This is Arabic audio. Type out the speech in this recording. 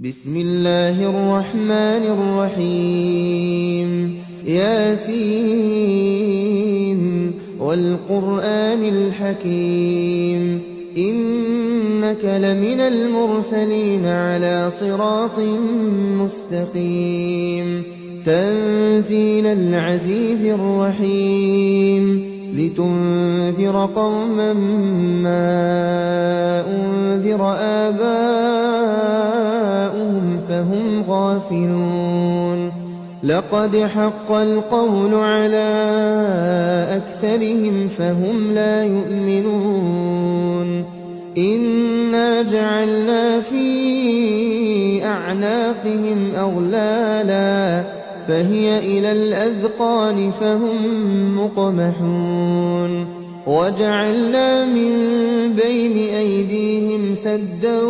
بسم الله الرحمن الرحيم ياسين والقرآن الحكيم إنك لمن المرسلين على صراط مستقيم تنزيل العزيز الرحيم لتنذر قوما ما أنذر آباؤهم فهم غافلون لقد حق القول على أكثرهم فهم لا يؤمنون إنا جعلنا في أعناقهم أغلالا فهي إلى الأذقان فهم مقمحون وجعلنا من بين أيديهم سدا